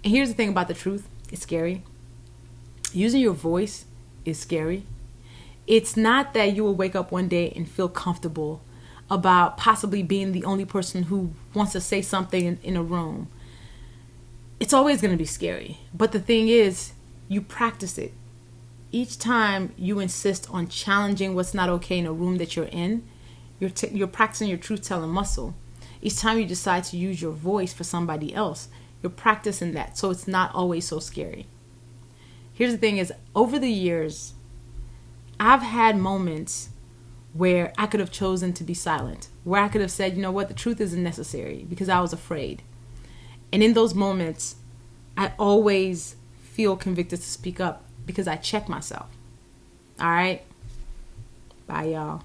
And here's the thing about the truth. It's scary. Using your voice is scary. It's not that you will wake up one day and feel comfortable about possibly being the only person who wants to say something in a room. It's always going to be scary. But the thing is, you practice it. Each time you insist on challenging what's not okay in a room that you're in, you're practicing your truth-telling muscle. Each time you decide to use your voice for somebody else, you're practicing that. So it's not always so scary. Here's the thing is, over the years, I've had moments where I could have chosen to be silent, where I could have said, you know what, the truth isn't necessary, because I was afraid. And in those moments, I always feel convicted to speak up because I check myself. All right? Bye, y'all.